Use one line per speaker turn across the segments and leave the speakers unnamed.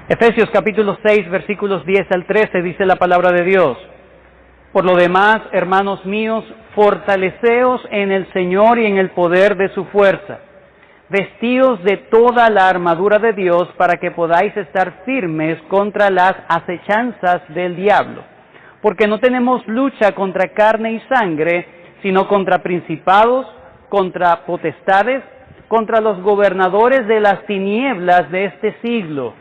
Efesios capítulo 6, versículos 10 al 13, dice la palabra de Dios. Por lo demás, hermanos míos, fortaleceos en el Señor y en el poder de su fuerza. Vestíos de toda la armadura de Dios para que podáis estar firmes contra las acechanzas del diablo. Porque no tenemos lucha contra carne y sangre, sino contra principados, contra potestades, contra los gobernadores de las tinieblas de este siglo,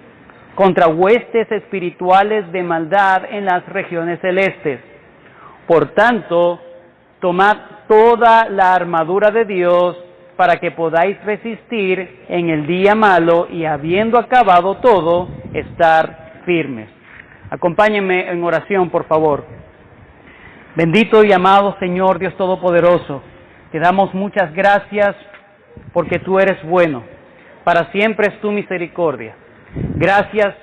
contra huestes espirituales de maldad en las regiones celestes. Por tanto, tomad toda la armadura de Dios para que podáis resistir en el día malo y habiendo acabado todo, estar firmes. Acompáñenme en oración, por favor. Bendito y amado Señor Dios Todopoderoso, te damos muchas gracias porque tú eres bueno. Para siempre es tu misericordia. Gracias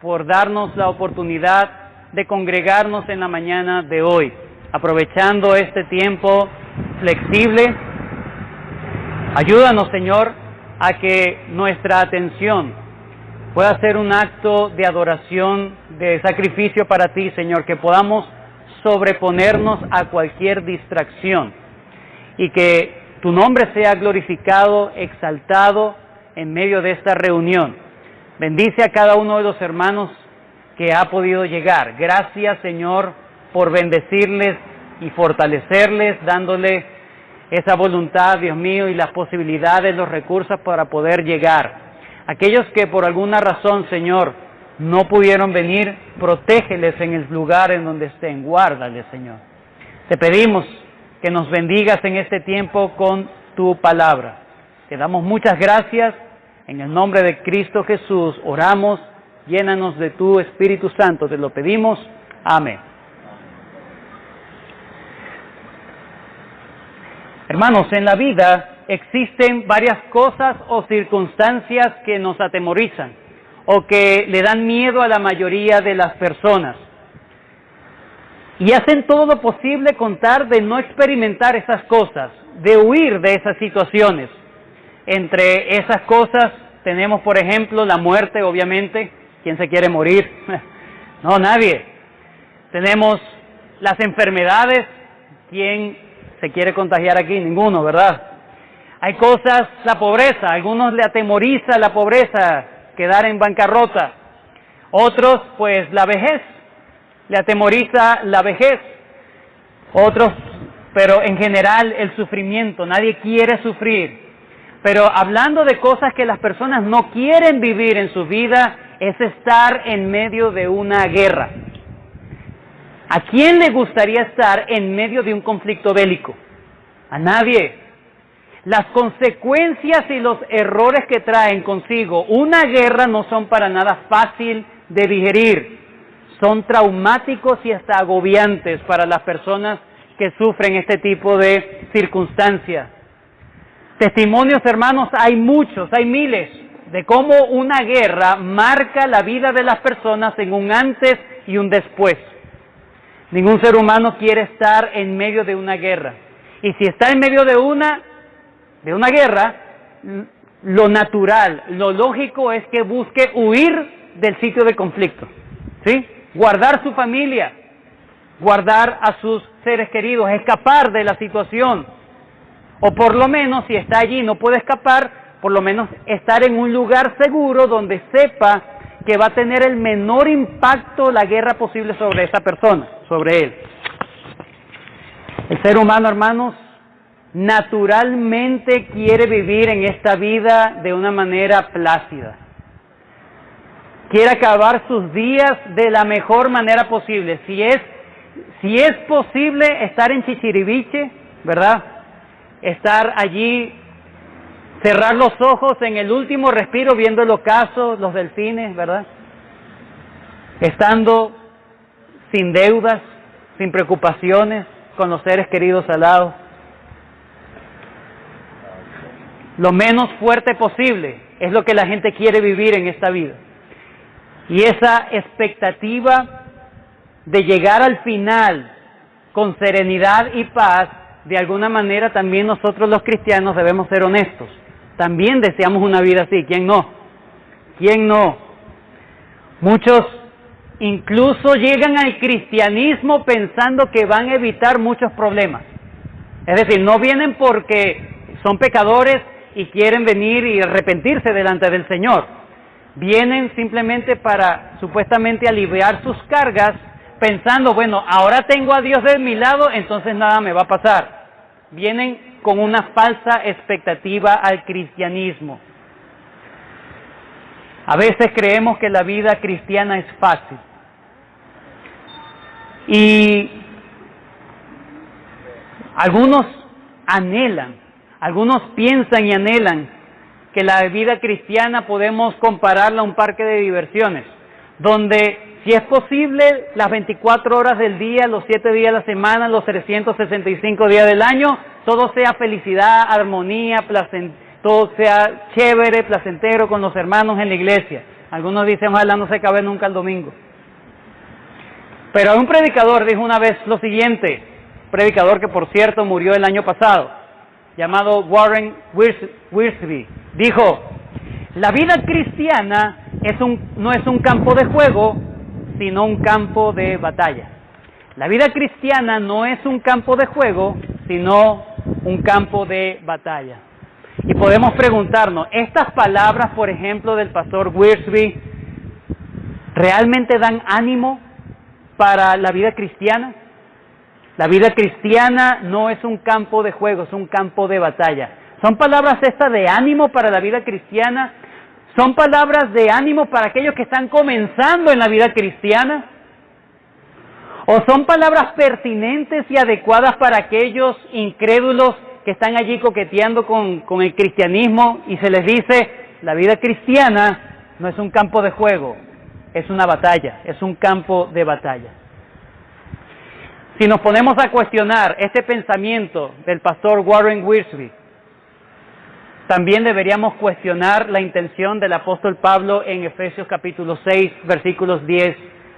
por darnos la oportunidad de congregarnos en la mañana de hoy, aprovechando este tiempo flexible. Ayúdanos, Señor, a que nuestra atención pueda ser un acto de adoración, de sacrificio para ti, Señor, que podamos sobreponernos a cualquier distracción y que tu nombre sea glorificado, exaltado en medio de esta reunión. Bendice a cada uno de los hermanos que ha podido llegar. Gracias, Señor, por bendecirles y fortalecerles, dándole esa voluntad, Dios mío, y las posibilidades, los recursos para poder llegar. Aquellos que por alguna razón, Señor, no pudieron venir, protégeles en el lugar en donde estén, guárdales, Señor. Te pedimos que nos bendigas en este tiempo con tu palabra. Te damos muchas gracias. En el nombre de Cristo Jesús oramos, llénanos de tu Espíritu Santo, te lo pedimos. Amén. Hermanos, en la vida existen varias cosas o circunstancias que nos atemorizan o que le dan miedo a la mayoría de las personas. Y hacen todo lo posible con tal de no experimentar esas cosas, de huir de esas situaciones. Entre esas cosas tenemos, por ejemplo, la muerte, obviamente. ¿Quién se quiere morir? No, nadie. Tenemos las enfermedades. ¿Quién se quiere contagiar aquí? Ninguno, ¿verdad? Hay cosas, la pobreza. A algunos le atemoriza la pobreza, quedar en bancarrota. Otros, pues, la vejez. Le atemoriza la vejez. Otros, pero en general, el sufrimiento. Nadie quiere sufrir. Pero hablando de cosas que las personas no quieren vivir en su vida, es estar en medio de una guerra. ¿A quién le gustaría estar en medio de un conflicto bélico? A nadie. Las consecuencias y los errores que traen consigo una guerra no son para nada fácil de digerir. Son traumáticos y hasta agobiantes para las personas que sufren este tipo de circunstancias. Testimonios, hermanos, hay muchos, hay miles, de cómo una guerra marca la vida de las personas en un antes y un después. Ningún ser humano quiere estar en medio de una guerra. Y si está en medio de una guerra, lo natural, lo lógico es que busque huir del sitio de conflicto, ¿sí? Guardar su familia, guardar a sus seres queridos, escapar de la situación. O por lo menos, si está allí y no puede escapar, por lo menos estar en un lugar seguro donde sepa que va a tener el menor impacto la guerra posible sobre esa persona, sobre él. El ser humano, hermanos, naturalmente quiere vivir en esta vida de una manera plácida. Quiere acabar sus días de la mejor manera posible. Si es posible estar en Chichiriviche, ¿verdad? Estar allí, cerrar los ojos en el último respiro viendo el ocaso, los delfines, ¿verdad? Estando sin deudas, sin preocupaciones, con los seres queridos al lado. Lo menos fuerte posible es lo que la gente quiere vivir en esta vida. Y esa expectativa de llegar al final con serenidad y paz, de alguna manera también nosotros los cristianos debemos ser honestos. También deseamos una vida así. ¿Quién no? ¿Quién no? Muchos incluso llegan al cristianismo pensando que van a evitar muchos problemas. Es decir, no vienen porque son pecadores y quieren venir y arrepentirse delante del Señor. Vienen simplemente para supuestamente aliviar sus cargas, pensando, bueno, ahora tengo a Dios de mi lado, entonces nada me va a pasar. Vienen con una falsa expectativa al cristianismo. A veces creemos que la vida cristiana es fácil. Y algunos piensan y anhelan que la vida cristiana podemos compararla a un parque de diversiones, donde si es posible, las 24 horas del día, los 7 días de la semana, los 365 días del año, todo sea felicidad, armonía, todo sea chévere, placentero con los hermanos en la iglesia. Algunos dicen, ojalá no se acabe nunca el domingo. Pero un predicador dijo una vez lo siguiente, predicador que por cierto murió el año pasado, llamado Warren Wiersbe, dijo, la vida cristiana no es un campo de juego, sino un campo de batalla. La vida cristiana no es un campo de juego, sino un campo de batalla. Y podemos preguntarnos, ¿estas palabras, por ejemplo, del pastor Wiersbe, realmente dan ánimo para la vida cristiana? La vida cristiana no es un campo de juego, es un campo de batalla. ¿Son palabras estas de ánimo para la vida cristiana? ¿Son palabras de ánimo para aquellos que están comenzando en la vida cristiana? ¿O son palabras pertinentes y adecuadas para aquellos incrédulos que están allí coqueteando con el cristianismo y se les dice, la vida cristiana no es un campo de juego, es una batalla, es un campo de batalla? Si nos ponemos a cuestionar este pensamiento del pastor Warren Wiersbe, también deberíamos cuestionar la intención del apóstol Pablo en Efesios capítulo 6, versículos 10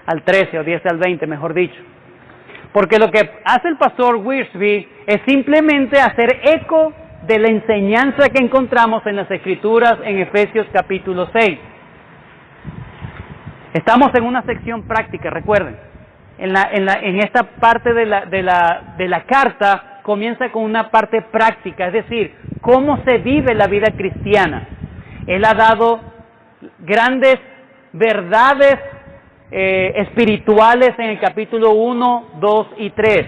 al 13, o 10 al 20, mejor dicho. Porque lo que hace el pastor Wiersbe es simplemente hacer eco de la enseñanza que encontramos en las Escrituras en Efesios capítulo 6. Estamos en una sección práctica, recuerden. En esta parte de la carta comienza con una parte práctica, es decir, cómo se vive la vida cristiana. Él ha dado grandes verdades espirituales en el capítulo 1, 2 y 3.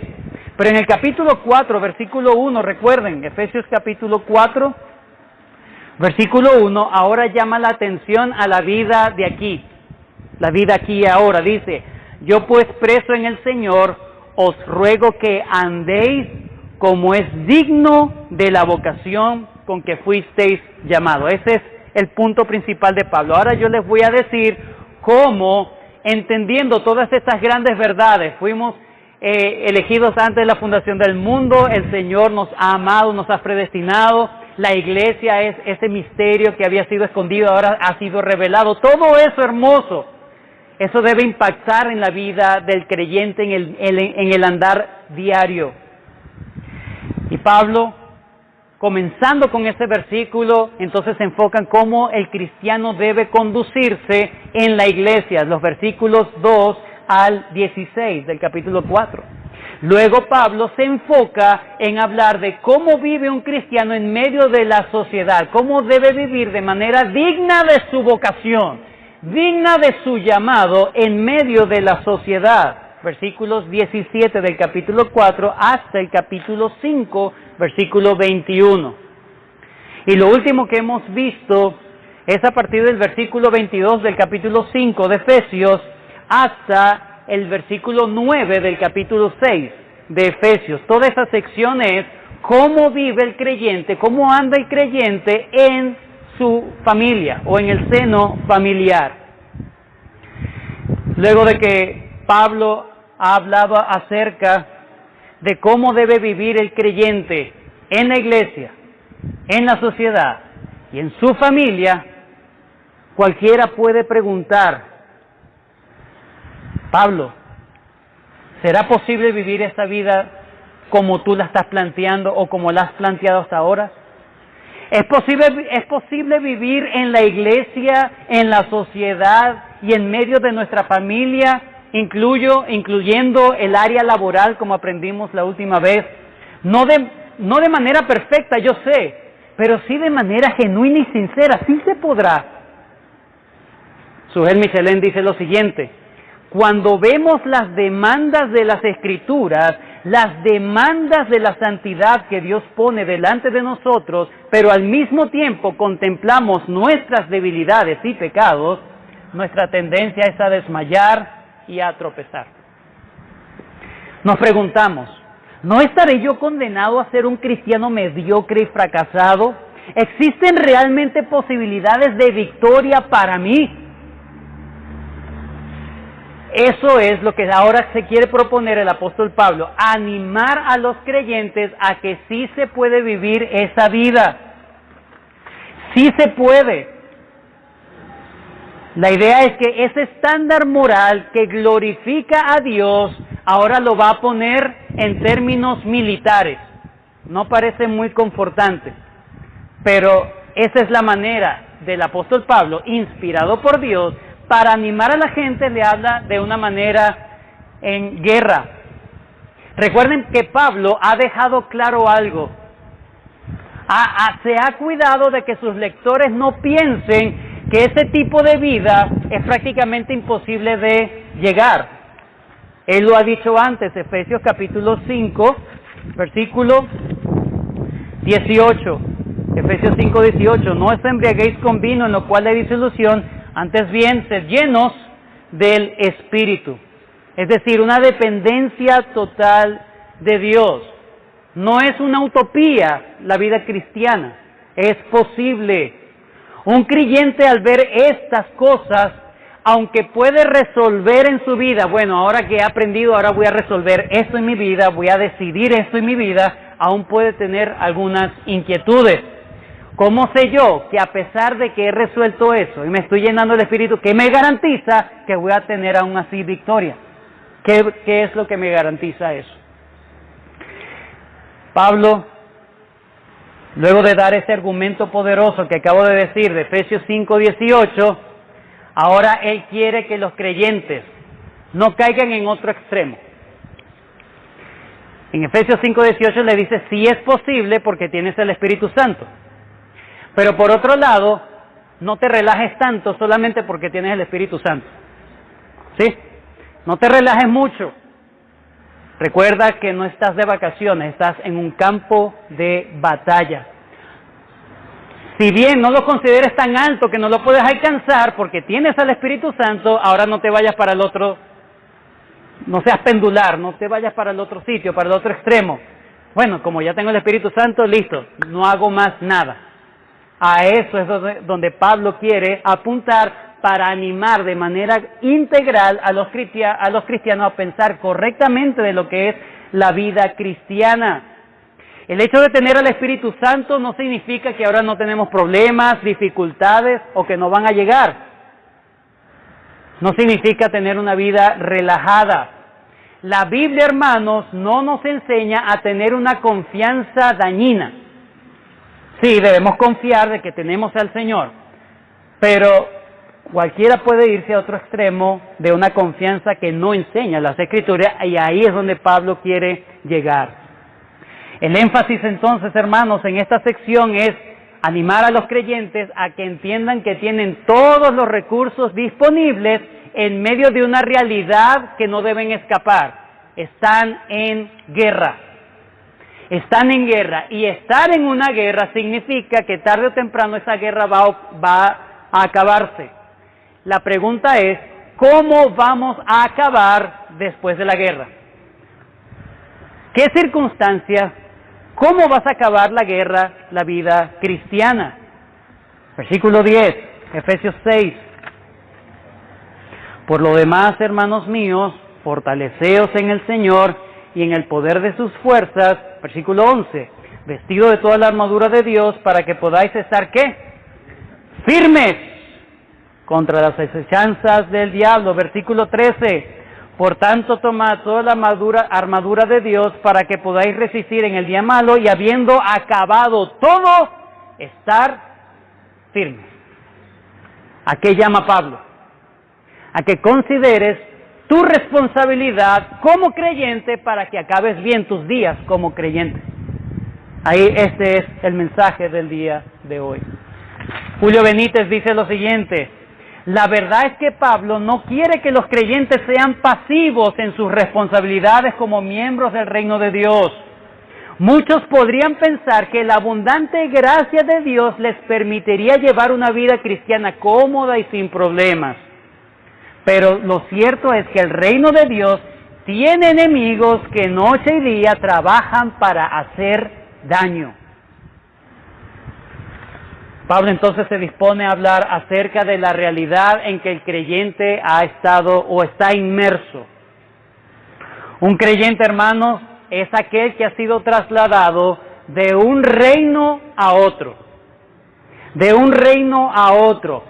Pero en el capítulo 4, versículo 1, recuerden, Efesios capítulo 4, versículo 1, ahora llama la atención a la vida de aquí. La vida aquí y ahora, dice, yo pues preso en el Señor, os ruego que andéis como es digno de la vocación con que fuisteis llamados. Ese es el punto principal de Pablo. Ahora yo les voy a decir cómo, entendiendo todas estas grandes verdades, fuimos elegidos antes de la fundación del mundo, el Señor nos ha amado, nos ha predestinado, la iglesia es ese misterio que había sido escondido, ahora ha sido revelado. Todo eso hermoso, eso debe impactar en la vida del creyente, en el andar diario. Y Pablo, comenzando con ese versículo, entonces se enfoca en cómo el cristiano debe conducirse en la iglesia, los versículos 2 al 16 del capítulo 4. Luego Pablo se enfoca en hablar de cómo vive un cristiano en medio de la sociedad, cómo debe vivir de manera digna de su vocación, digna de su llamado en medio de la sociedad. Versículos 17 del capítulo 4 hasta el capítulo 5, versículo 21. Y lo último que hemos visto es a partir del versículo 22 del capítulo 5 de Efesios hasta el versículo 9 del capítulo 6 de Efesios. Toda esa sección es cómo vive el creyente, cómo anda el creyente en su familia o en el seno familiar. Luego de que Pablo ha hablado acerca de cómo debe vivir el creyente en la iglesia, en la sociedad y en su familia, cualquiera puede preguntar, Pablo, ¿será posible vivir esta vida como tú la estás planteando o como la has planteado hasta ahora? ¿Es posible vivir en la iglesia, en la sociedad y en medio de nuestra familia, incluyendo el área laboral, como aprendimos la última vez. No de manera perfecta, yo sé, pero sí de manera genuina y sincera, sí se podrá. Sujel Michelén dice lo siguiente: cuando vemos las demandas de las Escrituras, las demandas de la santidad que Dios pone delante de nosotros, pero al mismo tiempo contemplamos nuestras debilidades y pecados, nuestra tendencia es a desmayar y a tropezar. Nos preguntamos, ¿no estaré yo condenado a ser un cristiano mediocre y fracasado? ¿Existen realmente posibilidades de victoria para mí? Eso es lo que ahora se quiere proponer el apóstol Pablo, animar a los creyentes a que sí se puede vivir esa vida. Sí se puede. La idea es que ese estándar moral que glorifica a Dios, ahora lo va a poner en términos militares. No parece muy confortante, pero esa es la manera del apóstol Pablo, inspirado por Dios, para animar a la gente. Le habla de una manera en guerra. Recuerden que Pablo ha dejado claro algo. Se ha cuidado de que sus lectores no piensen que ese tipo de vida es prácticamente imposible de llegar. Él lo ha dicho antes, Efesios capítulo 5, versículo 18. Efesios 5, 18. No os embriaguéis con vino, en lo cual hay disolución, antes bien, sed llenos del Espíritu. Es decir, una dependencia total de Dios. No es una utopía la vida cristiana, es posible. Un creyente, al ver estas cosas, aunque puede resolver en su vida, bueno, ahora que he aprendido, ahora voy a resolver esto en mi vida, voy a decidir esto en mi vida, aún puede tener algunas inquietudes. ¿Cómo sé yo que a pesar de que he resuelto eso y me estoy llenando del Espíritu, qué me garantiza que voy a tener aún así victoria? ¿Qué es lo que me garantiza eso? Pablo, luego de dar ese argumento poderoso que acabo de decir de Efesios 5:18, ahora él quiere que los creyentes no caigan en otro extremo. En Efesios 5:18 le dice, sí es posible porque tienes el Espíritu Santo. Pero por otro lado, no te relajes tanto solamente porque tienes el Espíritu Santo. ¿Sí? No te relajes mucho. Recuerda que no estás de vacaciones, estás en un campo de batalla. Si bien no lo consideres tan alto que no lo puedes alcanzar porque tienes al Espíritu Santo, ahora no te vayas para el otro, no seas pendular, no te vayas para el otro sitio, para el otro extremo. Bueno, como ya tengo el Espíritu Santo, listo, no hago más nada. A eso es donde Pablo quiere apuntar para animar de manera integral a los cristianos a pensar correctamente de lo que es la vida cristiana. El hecho de tener al Espíritu Santo no significa que ahora no tenemos problemas, dificultades o que no van a llegar. No significa tener una vida relajada. La Biblia, hermanos, no nos enseña a tener una confianza dañina. Sí, debemos confiar de que tenemos al Señor, pero cualquiera puede irse a otro extremo de una confianza que no enseña las Escrituras, y ahí es donde Pablo quiere llegar. El énfasis entonces, hermanos, en esta sección es animar a los creyentes a que entiendan que tienen todos los recursos disponibles en medio de una realidad que no deben escapar. Están en guerra. Están en guerra, y estar en una guerra significa que tarde o temprano esa guerra va a acabarse. La pregunta es, ¿cómo vamos a acabar después de la guerra? ¿Qué circunstancias? ¿Cómo vas a acabar la guerra, la vida cristiana? Versículo 10, Efesios 6. Por lo demás, hermanos míos, fortaleceos en el Señor y en el poder de sus fuerzas. Versículo 11, vestido de toda la armadura de Dios para que podáis estar, ¿qué? Firmes contra las acechanzas del diablo. Versículo 13, por tanto tomad toda la armadura de Dios para que podáis resistir en el día malo y habiendo acabado todo, estar firmes. ¿A qué llama Pablo? a que consideres tu responsabilidad como creyente para que acabes bien tus días como creyente. Ahí este es el mensaje del día de hoy. Julio Benítez dice lo siguiente: la verdad es que Pablo no quiere que los creyentes sean pasivos en sus responsabilidades como miembros del reino de Dios. Muchos podrían pensar que la abundante gracia de Dios les permitiría llevar una vida cristiana cómoda y sin problemas. Pero lo cierto es que el reino de Dios tiene enemigos que noche y día trabajan para hacer daño. Pablo entonces se dispone a hablar acerca de la realidad en que el creyente ha estado o está inmerso. Un creyente, hermanos, es aquel que ha sido trasladado de un reino a otro. De un reino a otro.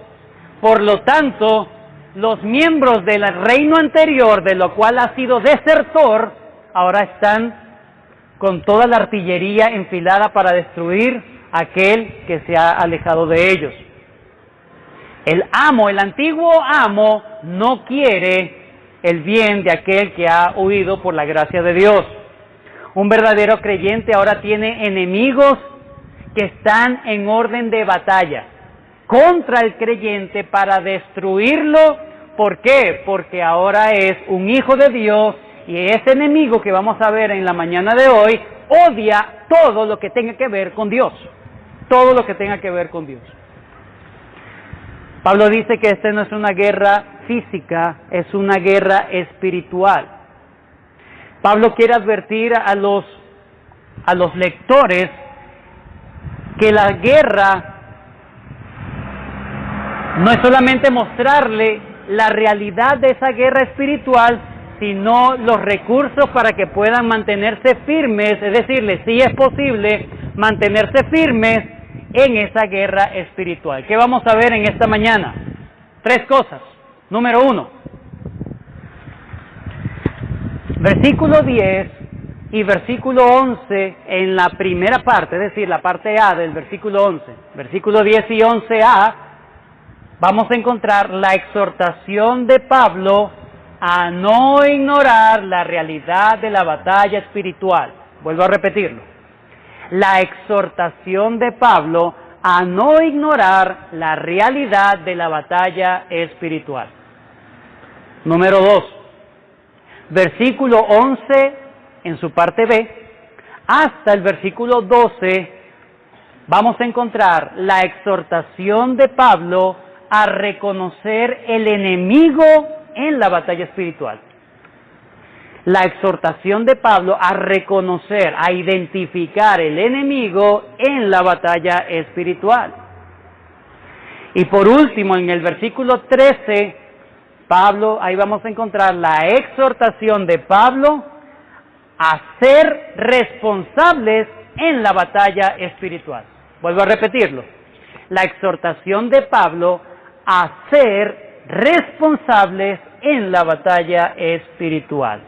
Por lo tanto, los miembros del reino anterior, de lo cual ha sido desertor, ahora están con toda la artillería enfilada para destruir a aquel que se ha alejado de ellos. El amo, el antiguo amo, no quiere el bien de aquel que ha huido por la gracia de Dios. Un verdadero creyente ahora tiene enemigos que están en orden de batalla contra el creyente para destruirlo. ¿Por qué? Porque ahora es un hijo de Dios y ese enemigo que vamos a ver en la mañana de hoy odia todo lo que tenga que ver con Dios. Todo lo que tenga que ver con Dios. Pablo dice que esta no es una guerra física, es una guerra espiritual. Pablo quiere advertir a los lectores que la guerra no es solamente mostrarle la realidad de esa guerra espiritual, sino los recursos para que puedan mantenerse firmes, es decirle, sí es posible mantenerse firmes en esa guerra espiritual. ¿Qué vamos a ver en esta mañana? 3 cosas. Número 1, versículo 10 y versículo 11 en la primera parte, es decir, la parte A del versículo 11. Versículo 10 y 11a, vamos a encontrar la exhortación de Pablo a no ignorar la realidad de la batalla espiritual. Vuelvo a repetirlo. La exhortación de Pablo a no ignorar la realidad de la batalla espiritual. Número 2, versículo 11 en su parte B, hasta el versículo 12, vamos a encontrar la exhortación de Pablo a reconocer el enemigo en la batalla espiritual. La exhortación de Pablo a reconocer, a identificar el enemigo en la batalla espiritual. Y por último, en el versículo 13, Pablo, ahí vamos a encontrar la exhortación de Pablo a ser responsables en la batalla espiritual. Vuelvo a repetirlo. La exhortación de Pablo a ser responsables en la batalla espiritual.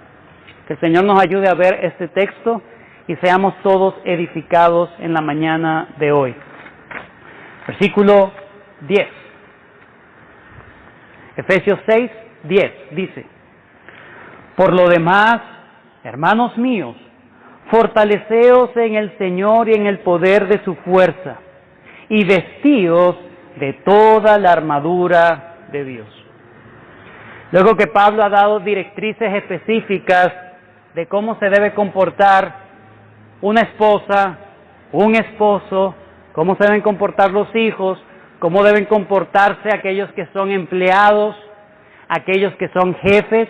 Que el Señor nos ayude a ver este texto y seamos todos edificados en la mañana de hoy. Versículo 10. Efesios 6, 10 dice: por lo demás, hermanos míos, fortaleceos en el Señor y en el poder de su fuerza, y vestíos de toda la armadura de Dios. Luego que Pablo ha dado directrices específicas de cómo se debe comportar una esposa, un esposo, cómo se deben comportar los hijos, cómo deben comportarse aquellos que son empleados, aquellos que son jefes.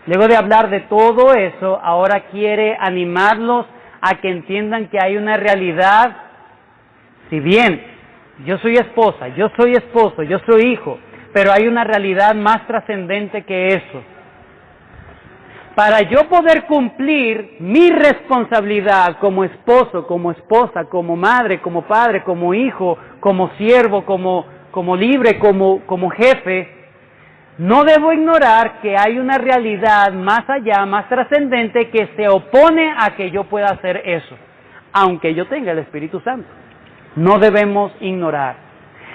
Luego de hablar de todo eso, ahora quiere animarlos a que entiendan que hay una realidad. Si bien yo soy esposa, yo soy esposo, yo soy hijo, pero hay una realidad más trascendente que eso. Para yo poder cumplir mi responsabilidad como esposo, como esposa, como madre, como padre, como hijo, como siervo, como libre, como jefe, no debo ignorar que hay una realidad más allá, más trascendente, que se opone a que yo pueda hacer eso, aunque yo tenga el Espíritu Santo. No debemos ignorar.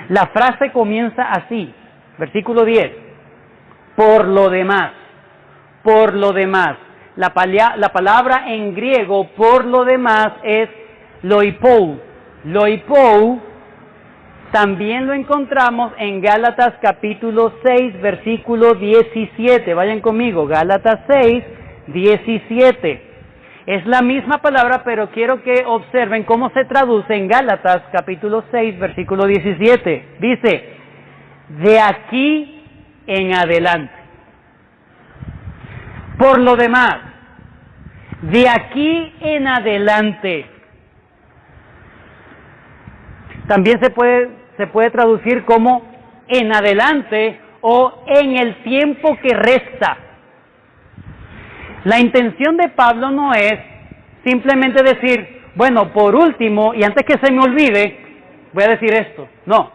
La frase comienza así, versículo 10. Por lo demás, por lo demás. La palabra en griego por lo demás es loipou. Loipou también lo encontramos en Gálatas capítulo 6, versículo 17. Vayan conmigo, Gálatas 6, 17. Es la misma palabra, pero quiero que observen cómo se traduce en Gálatas capítulo 6, versículo 17. Dice, de aquí en adelante. Por lo demás, de aquí en adelante. También se puede traducir como en adelante o en el tiempo que resta. La intención de Pablo no es simplemente decir, bueno, por último, y antes que se me olvide, voy a decir esto. No.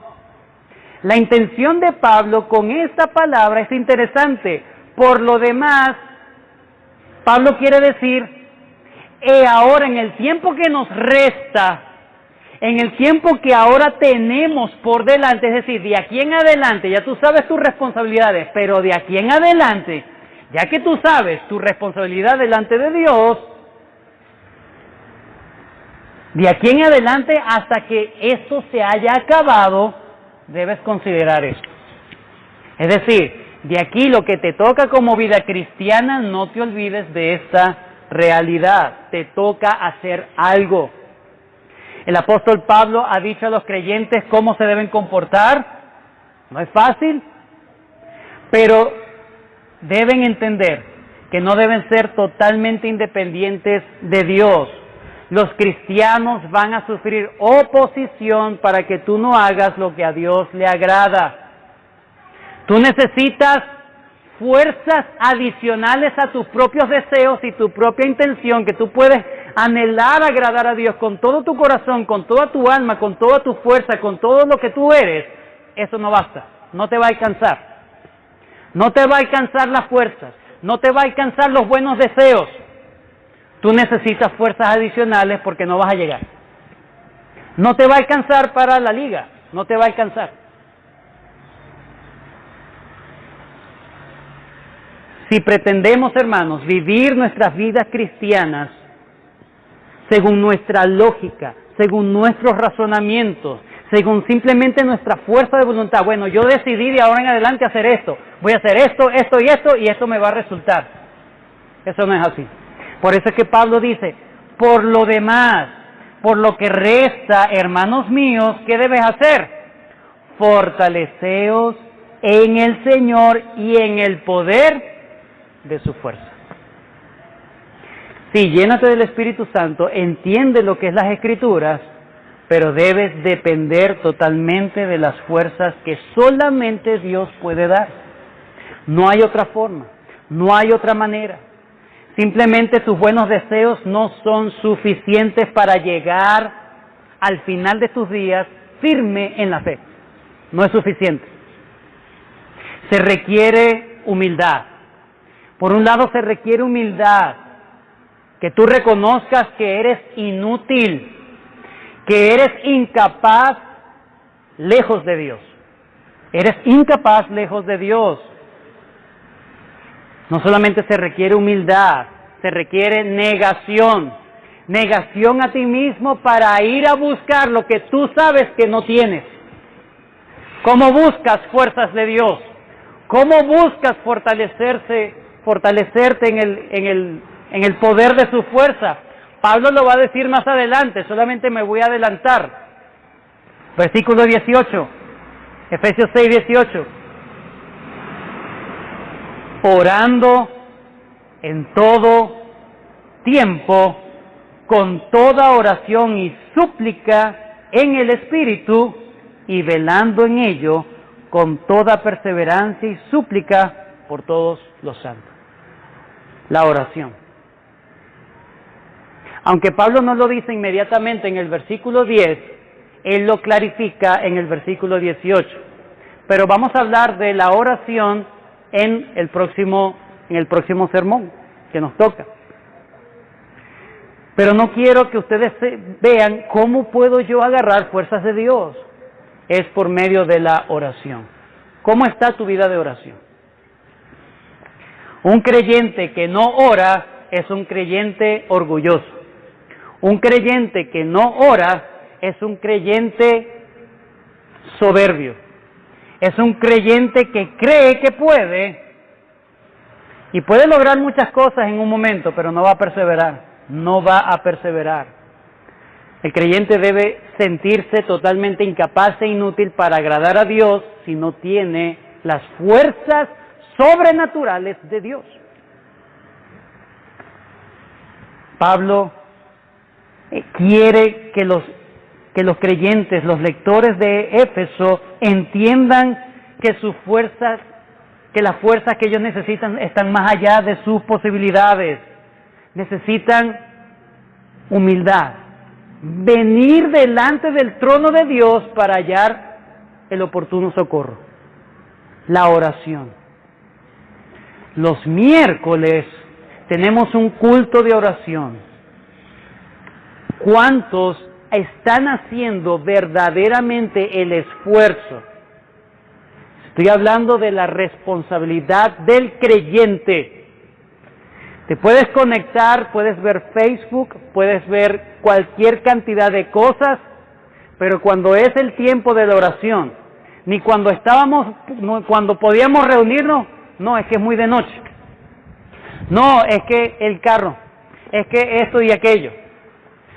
La intención de Pablo con esta palabra es interesante. Por lo demás, Pablo quiere decir, ahora en el tiempo que nos resta, en el tiempo que ahora tenemos por delante, es decir, de aquí en adelante, ya tú sabes tus responsabilidades, pero de aquí en adelante, ya que tú sabes tu responsabilidad delante de Dios, de aquí en adelante hasta que esto se haya acabado, debes considerar esto. Es decir, de aquí lo que te toca como vida cristiana, no te olvides de esta realidad. Te toca hacer algo. El apóstol Pablo ha dicho a los creyentes cómo se deben comportar. No es fácil, pero deben entender que no deben ser totalmente independientes de Dios. Los cristianos van a sufrir oposición para que tú no hagas lo que a Dios le agrada. Tú necesitas fuerzas adicionales a tus propios deseos y tu propia intención, que tú puedes anhelar agradar a Dios con todo tu corazón, con toda tu alma, con toda tu fuerza, con todo lo que tú eres. Eso no basta, no te va a alcanzar. No te va a alcanzar las fuerzas, no te va a alcanzar los buenos deseos. Tú necesitas fuerzas adicionales porque no vas a llegar. No te va a alcanzar para la liga, no te va a alcanzar. Si pretendemos, hermanos, vivir nuestras vidas cristianas según nuestra lógica, según nuestros razonamientos, según simplemente nuestra fuerza de voluntad, bueno, yo decidí de ahora en adelante hacer esto, voy a hacer esto, esto y esto me va a resultar. Eso no es así. Por eso es que Pablo dice, por lo demás, por lo que resta, hermanos míos, ¿qué debes hacer? Fortaleceos en el Señor y en el poder de su fuerza. Sí, llénate del Espíritu Santo, entiende lo que es las Escrituras, pero debes depender totalmente de las fuerzas que solamente Dios puede dar. No hay otra forma, no hay otra manera. Simplemente tus buenos deseos no son suficientes para llegar al final de tus días firme en la fe. No es suficiente. Se requiere humildad. Por un lado se requiere humildad, que tú reconozcas que eres inútil, que eres incapaz lejos de Dios. Eres incapaz lejos de Dios. No solamente se requiere humildad, se requiere negación. Negación a ti mismo para ir a buscar lo que tú sabes que no tienes. ¿Cómo buscas fuerzas de Dios? ¿Cómo buscas fortalecerte en el poder de su fuerza? Pablo lo va a decir más adelante, solamente me voy a adelantar. Versículo 18, Efesios 6, 18. Orando en todo tiempo, con toda oración y súplica en el Espíritu, y velando en ello con toda perseverancia y súplica por todos los santos. La oración. Aunque Pablo no lo dice inmediatamente en el versículo 10, él lo clarifica en el versículo 18. Pero vamos a hablar de la oración en el próximo sermón que nos toca. Pero no quiero que ustedes vean cómo puedo yo agarrar fuerzas de Dios. Es por medio de la oración. ¿Cómo está tu vida de oración? Un creyente que no ora es un creyente orgulloso. Un creyente que no ora es un creyente soberbio. Es un creyente que cree que puede y puede lograr muchas cosas en un momento, pero no va a perseverar. No va a perseverar. El creyente debe sentirse totalmente incapaz e inútil para agradar a Dios si no tiene las fuerzas sobrenaturales de Dios. Pablo quiere que los creyentes, los lectores de Éfeso, entiendan que sus fuerzas, que las fuerzas que ellos necesitan están más allá de sus posibilidades. Necesitan humildad, venir delante del trono de Dios para hallar el oportuno socorro, la oración. Los miércoles tenemos un culto de oración. ¿Cuántos están haciendo verdaderamente el esfuerzo? Estoy hablando de la responsabilidad del creyente. Te puedes conectar, puedes ver Facebook, puedes ver cualquier cantidad de cosas, pero cuando es el tiempo de la oración, ni cuando cuando podíamos reunirnos, no, es que es muy de noche. No, es que el carro, es que esto y aquello.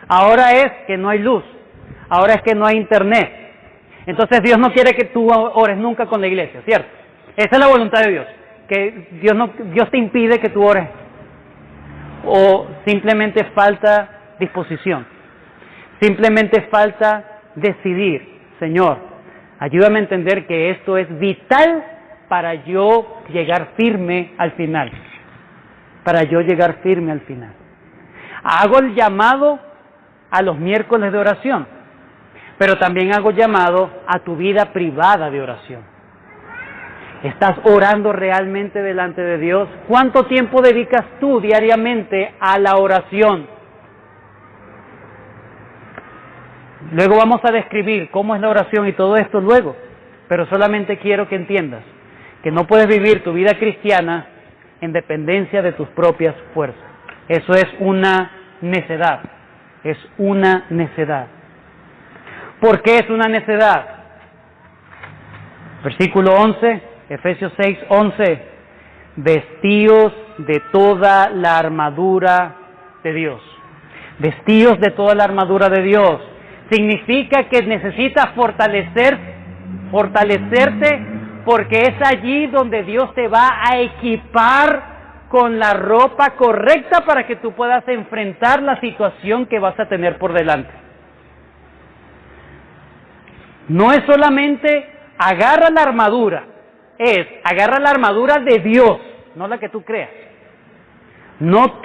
Ahora es que no hay luz, ahora es que no hay internet. Entonces Dios no quiere que tú ores nunca con la iglesia, ¿cierto? Esa es la voluntad de Dios, que Dios te impide que tú ores. O simplemente falta disposición, simplemente falta decidir. Señor, ayúdame a entender que esto es vital para yo llegar firme al final. Para yo llegar firme al final. Hago el llamado a los miércoles de oración, pero también hago llamado a tu vida privada de oración. ¿Estás orando realmente delante de Dios? ¿Cuánto tiempo dedicas tú diariamente a la oración? Luego vamos a describir cómo es la oración y todo esto luego, pero solamente quiero que entiendas que no puedes vivir tu vida cristiana en dependencia de tus propias fuerzas. Eso es una necedad, es una necedad. ¿Por qué es una necedad? Versículo 11, Efesios 6:11, vestíos de toda la armadura de Dios. Vestíos de toda la armadura de Dios. Significa que necesitas fortalecerte porque es allí donde Dios te va a equipar con la ropa correcta para que tú puedas enfrentar la situación que vas a tener por delante. No es solamente agarra la armadura, es agarra la armadura de Dios, no la que tú creas. No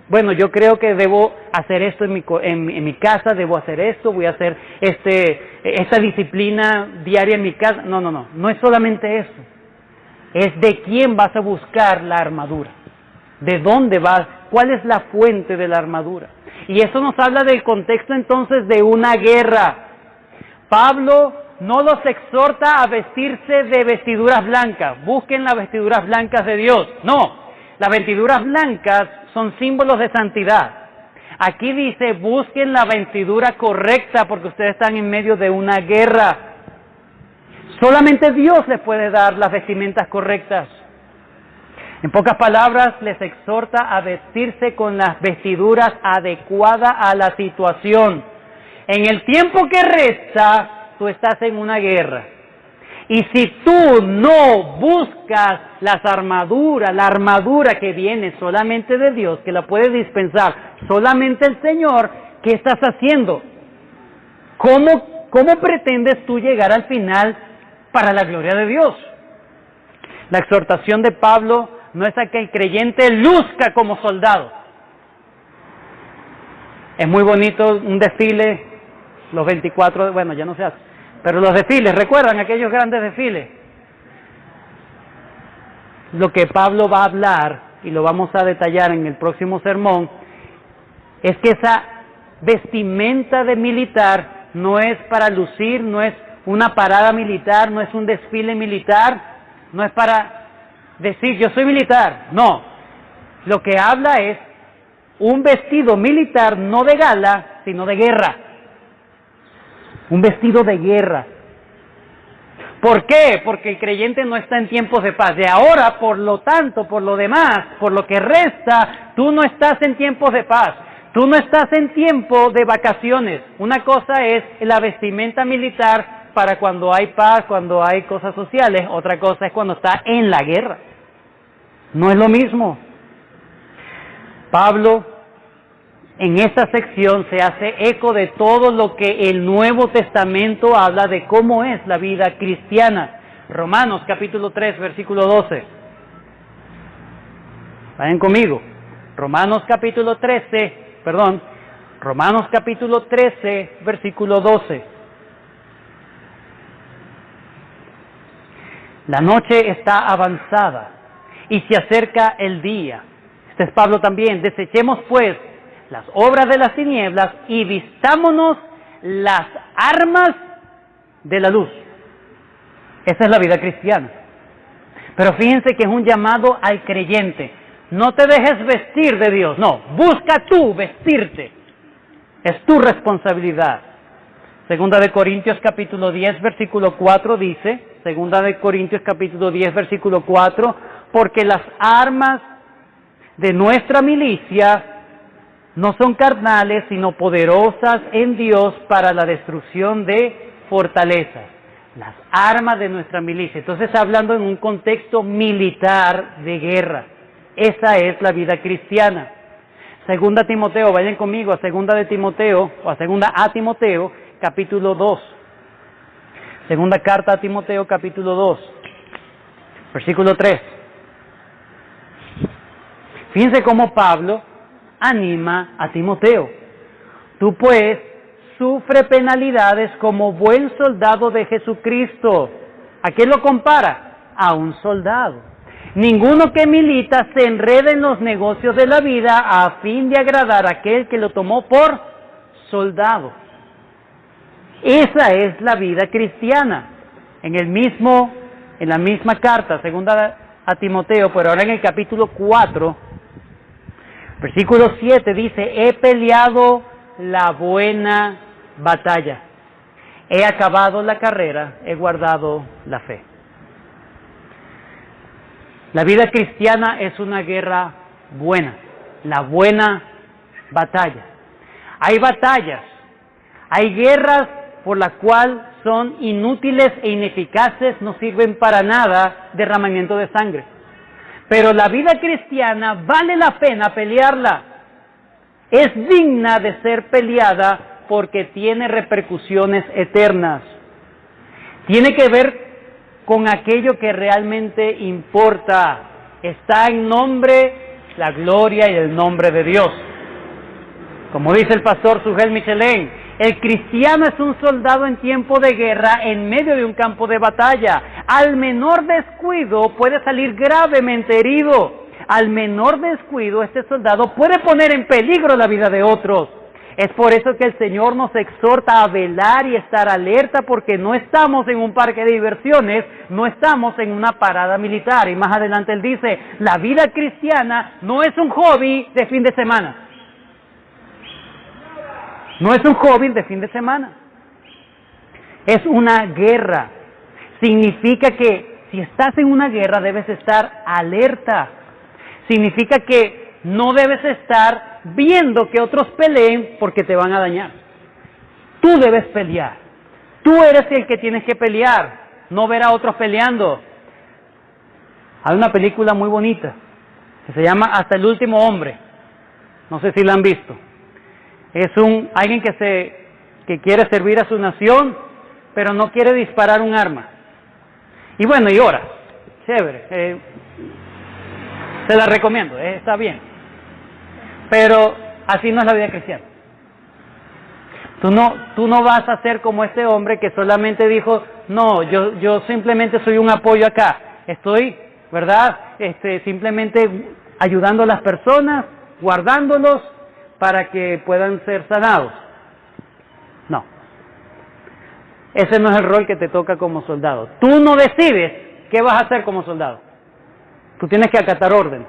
bueno, yo creo que debo hacer esto en mi casa, debo hacer esto, voy a hacer esta disciplina diaria en mi casa. No es solamente eso. Es de quién vas a buscar la armadura, de dónde vas, cuál es la fuente de la armadura. Y eso nos habla del contexto entonces de una guerra. Pablo no los exhorta a vestirse de vestiduras blancas, busquen las vestiduras blancas de Dios. No, las vestiduras blancas son símbolos de santidad. Aquí dice, busquen la vestidura correcta porque ustedes están en medio de una guerra. Solamente Dios les puede dar las vestimentas correctas. En pocas palabras, les exhorta a vestirse con las vestiduras adecuadas a la situación. En el tiempo que resta, tú estás en una guerra. Y si tú no buscas la armadura que viene solamente de Dios, que la puede dispensar solamente el Señor, ¿qué estás haciendo? ¿Cómo pretendes tú llegar al final para la gloria de Dios? La exhortación de Pablo no es a que el creyente luzca como soldado. Es muy bonito un desfile, los 24, bueno, ya no se hace. Pero los desfiles, ¿recuerdan aquellos grandes desfiles? Lo que Pablo va a hablar, y lo vamos a detallar en el próximo sermón, es que esa vestimenta de militar no es para lucir, no es una parada militar, no es un desfile militar, no es para decir yo soy militar. No, lo que habla es un vestido militar no de gala, sino de guerra. Un vestido de guerra. ¿Por qué? Porque el creyente no está en tiempos de paz. De ahora, por lo tanto, por lo demás, por lo que resta, tú no estás en tiempos de paz. Tú no estás en tiempo de vacaciones. Una cosa es la vestimenta militar para cuando hay paz, cuando hay cosas sociales. Otra cosa es cuando está en la guerra. No es lo mismo. Pablo, en esta sección, se hace eco de todo lo que el Nuevo Testamento habla de cómo es la vida cristiana. Romanos capítulo 3, versículo 12. Vayan conmigo. Romanos capítulo 13, versículo 12. La noche está avanzada y se acerca el día. Este es Pablo también. Desechemos pues las obras de las tinieblas y vistámonos las armas de la luz. Esa es la vida cristiana. Pero fíjense que es un llamado al creyente. No te dejes vestir de Dios, no, busca tú vestirte. Es tu responsabilidad. Segunda de Corintios capítulo 10 versículo 4 dice, Segunda de Corintios capítulo 10 versículo 4, porque las armas de nuestra milicia no son carnales, sino poderosas en Dios para la destrucción de fortalezas. Las armas de nuestra milicia. Entonces hablando en un contexto militar de guerra. Esa es la vida cristiana. Segunda Timoteo, vayan conmigo a Segunda de Timoteo, o a Segunda a Timoteo, capítulo 2. Segunda carta a Timoteo, capítulo 2, versículo 3. Fíjense cómo Pablo anima a Timoteo. Tú pues sufre penalidades como buen soldado de Jesucristo. ¿A qué lo compara? A un soldado. Ninguno que milita se enreda en los negocios de la vida a fin de agradar a aquel que lo tomó por soldado. Esa es la vida cristiana. En la misma carta, segunda a Timoteo, pero ahora en el capítulo 4, versículo 7 dice, he peleado la buena batalla, he acabado la carrera, he guardado la fe. La vida cristiana es una guerra buena, la buena batalla. Hay batallas, hay guerras por las cuales son inútiles e ineficaces, no sirven para nada, derramamiento de sangre. Pero la vida cristiana vale la pena pelearla. Es digna de ser peleada porque tiene repercusiones eternas. Tiene que ver con aquello que realmente importa. Está en nombre, la gloria y el nombre de Dios. Como dice el pastor Sugel Michelén, el cristiano es un soldado en tiempo de guerra en medio de un campo de batalla. Al menor descuido puede salir gravemente herido. Al menor descuido este soldado puede poner en peligro la vida de otros. Es por eso que el Señor nos exhorta a velar y estar alerta, porque no estamos en un parque de diversiones, no estamos en una parada militar. Y más adelante él dice, la vida cristiana no es un hobby de fin de semana. No es un hobby de fin de semana. Es una guerra. Significa que si estás en una guerra debes estar alerta. Significa que no debes estar viendo que otros peleen porque te van a dañar. Tú debes pelear. Tú eres el que tienes que pelear, no ver a otros peleando. Hay una película muy bonita que se llama Hasta el último hombre. No sé si la han visto. Es alguien que quiere servir a su nación, pero no quiere disparar un arma. Y bueno, y ora. Chévere. Se la recomiendo, está bien. Pero así no es la vida cristiana. Tú no vas a ser como este hombre que solamente dijo, no, yo simplemente soy un apoyo acá. Estoy, ¿verdad? Simplemente ayudando a las personas, guardándolos para que puedan ser sanados. No. Ese no es el rol que te toca como soldado. Tú no decides qué vas a hacer como soldado. Tú tienes que acatar orden.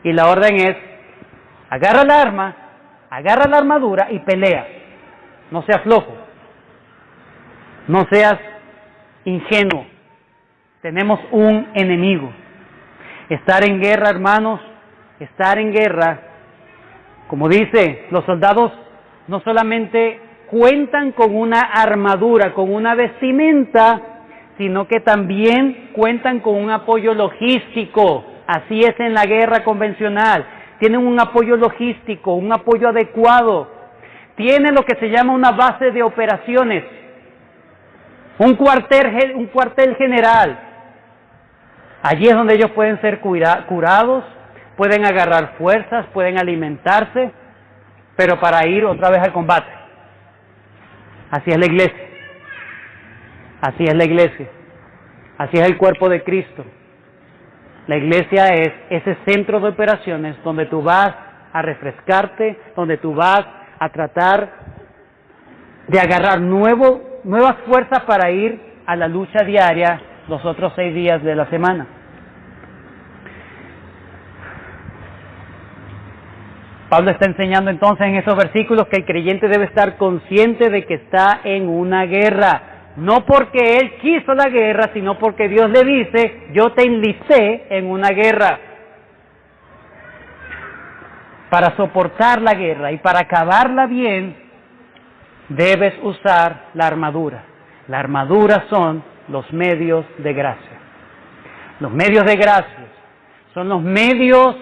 Y la orden es, agarra la arma, agarra la armadura y pelea. No seas flojo. No seas ingenuo. Tenemos un enemigo. Estar en guerra, hermanos, estar en guerra, como dice, los soldados no solamente cuentan con una armadura, con una vestimenta, sino que también cuentan con un apoyo logístico. Así es en la guerra convencional. Tienen un apoyo logístico, un apoyo adecuado. Tienen lo que se llama una base de operaciones, un cuartel general. Allí es donde ellos pueden ser curados, pueden agarrar fuerzas, pueden alimentarse, pero para ir otra vez al combate. Así es la iglesia. Así es la iglesia. Así es el cuerpo de Cristo. La iglesia es ese centro de operaciones donde tú vas a refrescarte, donde tú vas a tratar de agarrar nuevas fuerzas para ir a la lucha diaria los otros 6 días de la semana. Pablo está enseñando entonces en esos versículos que el creyente debe estar consciente de que está en una guerra. No porque él quiso la guerra, sino porque Dios le dice, yo te enlisté en una guerra. Para soportar la guerra y para acabarla bien, debes usar la armadura. La armadura son los medios de gracia. Los medios de gracia son los medios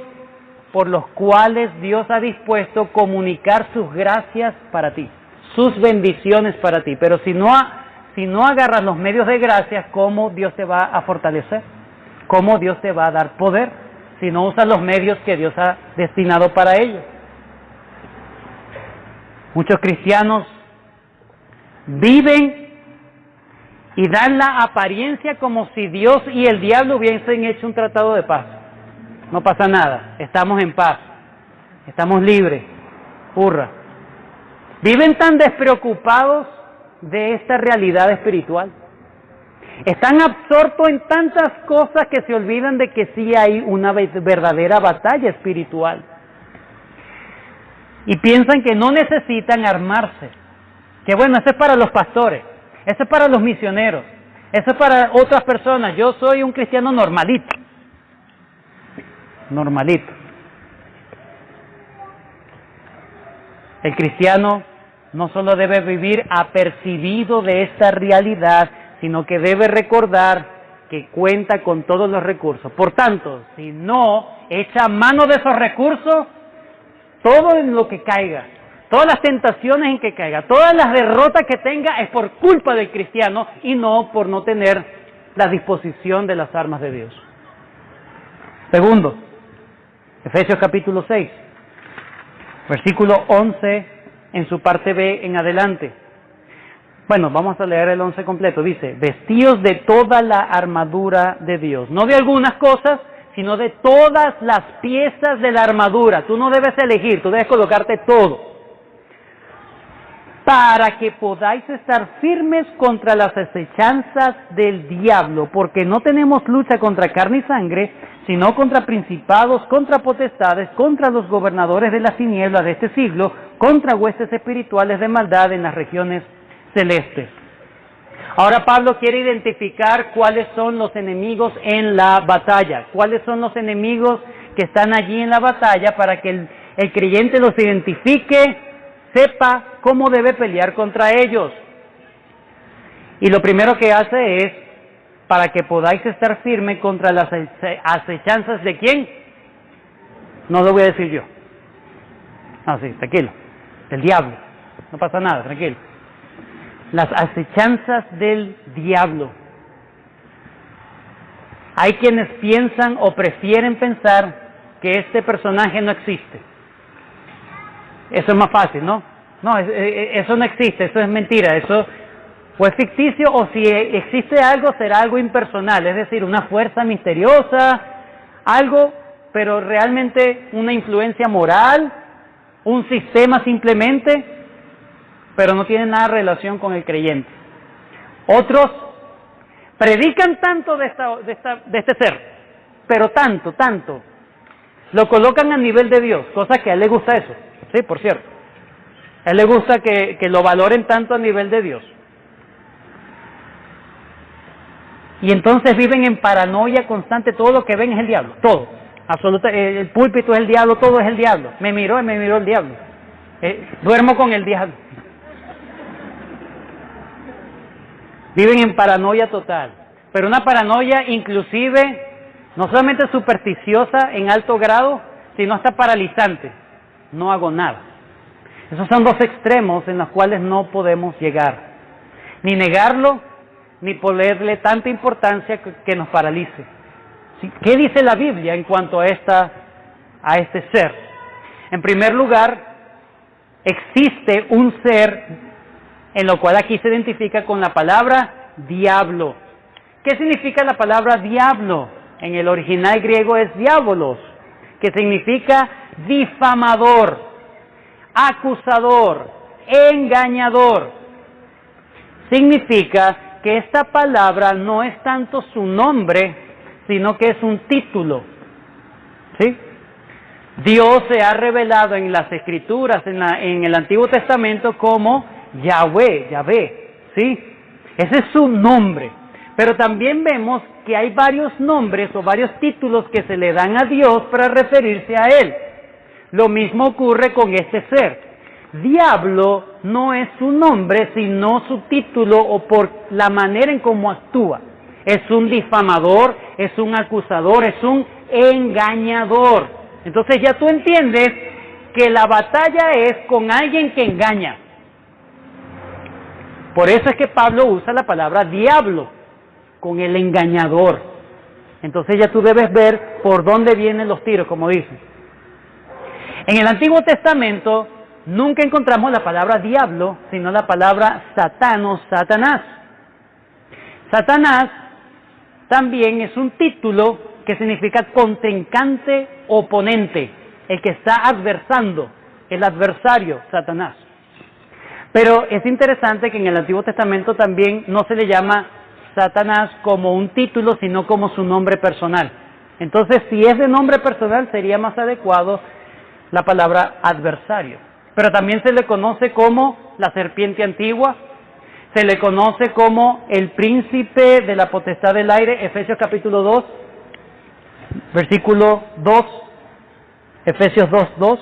por los cuales Dios ha dispuesto comunicar sus gracias para ti, sus bendiciones para ti. Pero si no agarras los medios de gracia, ¿cómo Dios te va a fortalecer? ¿Cómo Dios te va a dar poder? Si no usas los medios que Dios ha destinado para ello. Muchos cristianos viven y dan la apariencia como si Dios y el diablo hubiesen hecho un tratado de paz. No pasa nada, estamos en paz, estamos libres, hurra. Viven tan despreocupados de esta realidad espiritual. Están absortos en tantas cosas que se olvidan de que sí hay una verdadera batalla espiritual. Y piensan que no necesitan armarse. Que bueno, eso es para los pastores, eso es para los misioneros, eso es para otras personas. Yo soy un cristiano normalito. Normalito. El cristiano no solo debe vivir apercibido de esta realidad, sino que debe recordar que cuenta con todos los recursos. Por tanto, si no echa mano de esos recursos, todo en lo que caiga, todas las tentaciones en que caiga, todas las derrotas que tenga es por culpa del cristiano y no por no tener la disposición de las armas de Dios. Segundo, Efesios capítulo 6, versículo 11 en su parte B en adelante. Bueno, vamos a leer el 11 completo. Dice, vestíos de toda la armadura de Dios. No de algunas cosas, sino de todas las piezas de la armadura. Tú no debes elegir, tú debes colocarte todo. Para que podáis estar firmes contra las acechanzas del diablo, porque no tenemos lucha contra carne y sangre, sino contra principados, contra potestades, contra los gobernadores de las tinieblas de este siglo, contra huestes espirituales de maldad en las regiones celestes. Ahora Pablo quiere identificar cuáles son los enemigos en la batalla, cuáles son los enemigos que están allí en la batalla para que el creyente los identifique, sepa cómo debe pelear contra ellos. Y lo primero que hace es, para que podáis estar firme contra las acechanzas de ¿quién? No lo voy a decir yo. No, sí, tranquilo. Del diablo. No pasa nada, tranquilo. Las acechanzas del diablo. Hay quienes piensan o prefieren pensar que este personaje no existe. Eso es más fácil, ¿no? No, eso no existe, eso es mentira, eso fue ficticio, o si existe algo, será algo impersonal, es decir, una fuerza misteriosa, algo, pero realmente una influencia moral, un sistema simplemente, pero no tiene nada de relación con el creyente. Otros predican tanto de este ser, pero tanto, tanto. Lo colocan a nivel de Dios, cosa que a él le gusta eso. Sí, por cierto. A él le gusta que lo valoren tanto a nivel de Dios. Y entonces viven en paranoia constante, todo lo que ven es el diablo, todo. Absolutamente, el púlpito es el diablo, todo es el diablo. Me miró el diablo. Duermo con el diablo. Viven en paranoia total, pero una paranoia inclusive no solamente supersticiosa en alto grado, sino hasta paralizante. No hago nada. Esos son dos extremos en los cuales no podemos llegar. Ni negarlo, ni ponerle tanta importancia que nos paralice. ¿Qué dice la Biblia en cuanto a este ser? En primer lugar, existe un ser en lo cual aquí se identifica con la palabra diablo. ¿Qué significa la palabra diablo? En el original griego es diabolos, que significa difamador, acusador, engañador. Significa que esta palabra no es tanto su nombre, sino que es un título. ¿Sí? Dios se ha revelado en las Escrituras, en el Antiguo Testamento, como Yahvé, ¿sí? Ese es su nombre. Pero también vemos que hay varios nombres o varios títulos que se le dan a Dios para referirse a Él. Lo mismo ocurre con este ser. Diablo no es su nombre, sino su título o por la manera en cómo actúa. Es un difamador, es un acusador, es un engañador. Entonces ya tú entiendes que la batalla es con alguien que engaña. Por eso es que Pablo usa la palabra diablo, con el engañador. Entonces ya tú debes ver por dónde vienen los tiros, como dicen. En el Antiguo Testamento nunca encontramos la palabra diablo, sino la palabra Satán o Satanás. Satanás también es un título que significa contrincante, oponente, el que está adversando, el adversario, Satanás. Pero es interesante que en el Antiguo Testamento también no se le llama Satanás como un título, sino como su nombre personal. Entonces, si es de nombre personal, sería más adecuado la palabra adversario. Pero también se le conoce como la serpiente antigua, se le conoce como el príncipe de la potestad del aire, Efesios capítulo 2, versículo 2, Efesios 2:2,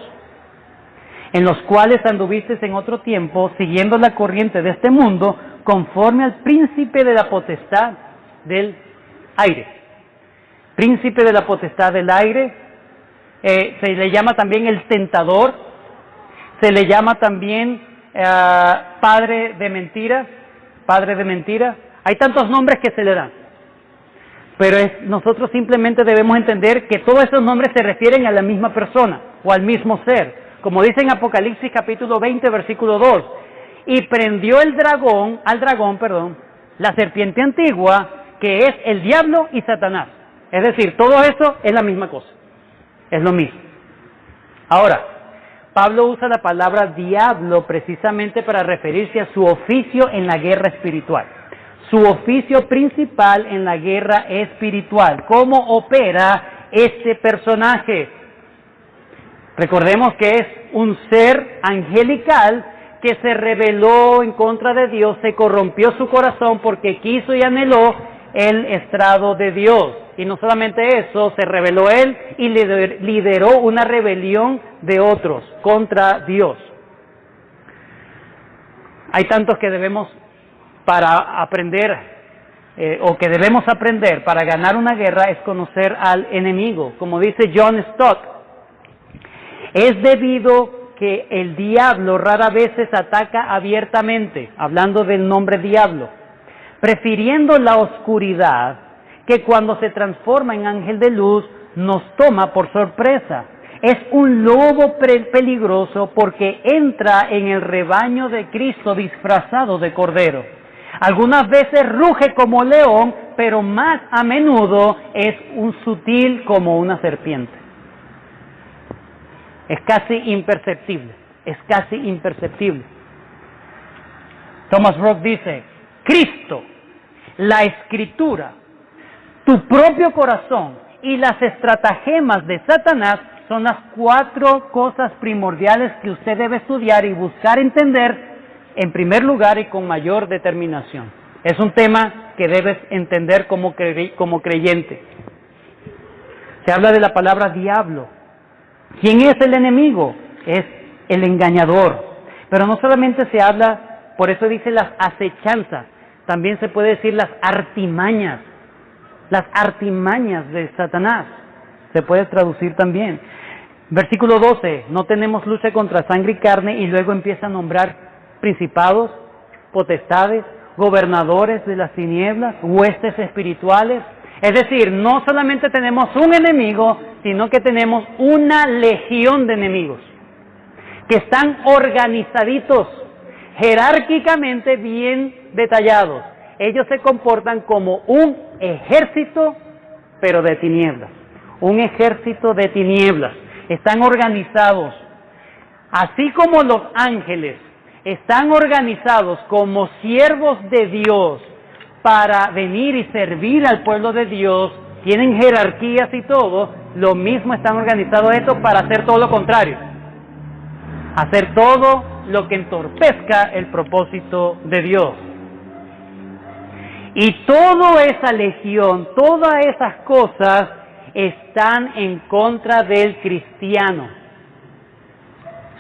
en los cuales anduvisteis en otro tiempo, siguiendo la corriente de este mundo, conforme al príncipe de la potestad del aire. Príncipe de la potestad del aire, se le llama también el tentador, se le llama también padre de mentira. Hay tantos nombres que se le dan. Pero nosotros simplemente debemos entender que todos esos nombres se refieren a la misma persona o al mismo ser. Como dice en Apocalipsis capítulo 20, versículo 2. Y prendió al dragón, la serpiente antigua, que es el diablo y Satanás. Es decir, todo eso es la misma cosa. Es lo mismo. Ahora, Pablo usa la palabra diablo precisamente para referirse a su oficio en la guerra espiritual. Su oficio principal en la guerra espiritual. ¿Cómo opera este personaje? Recordemos que es un ser angelical que se rebeló en contra de Dios, se corrompió su corazón porque quiso y anheló el estrado de Dios. Y no solamente eso, se rebeló él y lideró una rebelión de otros contra Dios. Hay tantos que debemos para aprender, o que debemos aprender para ganar una guerra, es conocer al enemigo. Como dice John Stott, es debido que el diablo rara vez se ataca abiertamente, hablando del nombre diablo, prefiriendo la oscuridad, que cuando se transforma en ángel de luz nos toma por sorpresa. Es un lobo peligroso porque entra en el rebaño de Cristo disfrazado de cordero. Algunas veces ruge como león, pero más a menudo es un sutil como una serpiente. Es casi imperceptible. Thomas Rock dice, Cristo, la Escritura, tu propio corazón y las estratagemas de Satanás son las 4 cosas primordiales que usted debe estudiar y buscar entender en primer lugar y con mayor determinación. Es un tema que debes entender como creyente. Se habla de la palabra diablo. ¿Quién es el enemigo? Es el engañador. Pero no solamente se habla, por eso dice las acechanzas, también se puede decir las artimañas de Satanás. Se puede traducir también. Versículo 12, no tenemos lucha contra sangre y carne, y luego empieza a nombrar principados, potestades, gobernadores de las tinieblas, huestes espirituales. Es decir, no solamente tenemos un enemigo, sino que tenemos una legión de enemigos que están organizaditos, jerárquicamente bien detallados. Ellos se comportan como un ejército, pero de tinieblas. Un ejército de tinieblas. Están organizados, así como los ángeles están organizados como siervos de Dios para venir y servir al pueblo de Dios, tienen jerarquías y todo, lo mismo están organizados estos para hacer todo lo contrario, hacer todo lo que entorpezca el propósito de Dios. Y toda esa legión, todas esas cosas están en contra del cristiano.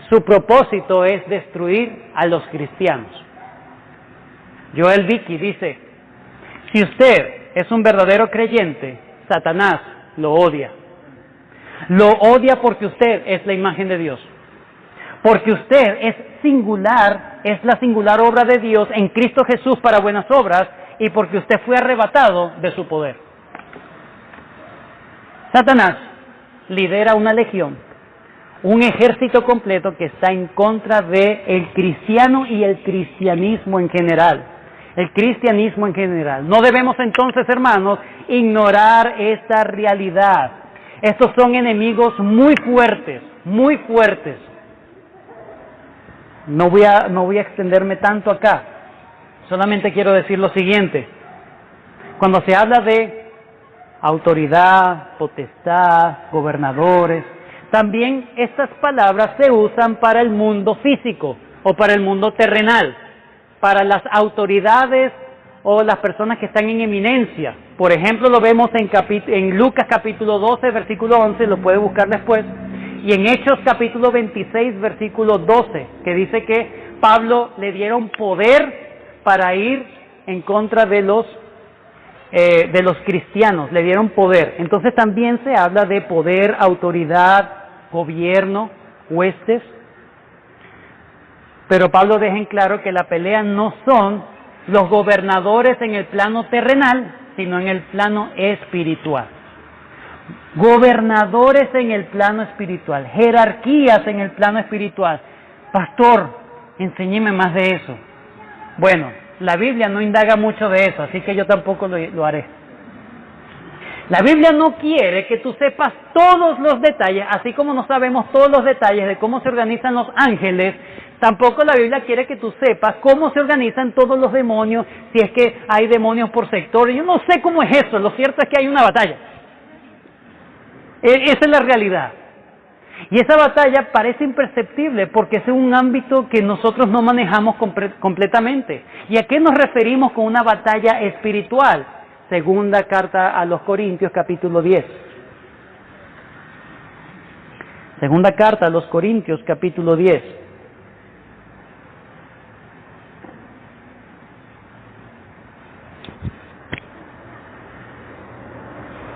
Su propósito es destruir a los cristianos. Joel Vicky dice, si usted es un verdadero creyente, Satanás lo odia. Lo odia porque usted es la imagen de Dios. Porque usted es singular, es la singular obra de Dios en Cristo Jesús para buenas obras, y porque usted fue arrebatado de su poder. Satanás lidera una legión, un ejército completo que está en contra del cristiano y el cristianismo en general. El cristianismo en general. No debemos entonces, hermanos, ignorar esta realidad. Estos son enemigos muy fuertes, muy fuertes. No voy a extenderme tanto acá. Solamente quiero decir lo siguiente. Cuando se habla de autoridad, potestad, gobernadores, también estas palabras se usan para el mundo físico o para el mundo terrenal, para las autoridades o las personas que están en eminencia. Por ejemplo, lo vemos en Lucas capítulo 12, versículo 11, lo puede buscar después, y en Hechos capítulo 26, versículo 12, que dice que Pablo le dieron poder para ir en contra de los cristianos, le dieron poder. Entonces también se habla de poder, autoridad, gobierno, huestes. Pero Pablo deja en claro que la pelea no son los gobernadores en el plano terrenal, sino en el plano espiritual. Gobernadores en el plano espiritual, jerarquías en el plano espiritual. Pastor, enséñeme más de eso. Bueno, la Biblia no indaga mucho de eso, así que yo tampoco lo haré. La Biblia no quiere que tú sepas todos los detalles, así como no sabemos todos los detalles de cómo se organizan los ángeles, tampoco la Biblia quiere que tú sepas cómo se organizan todos los demonios, si es que hay demonios por sector. Yo no sé cómo es eso, lo cierto es que hay una batalla. Esa es la realidad. Y esa batalla parece imperceptible porque es un ámbito que nosotros no manejamos completamente. ¿Y a qué nos referimos con una batalla espiritual? Segunda carta a los Corintios, capítulo 10. Segunda carta a los Corintios, capítulo 10.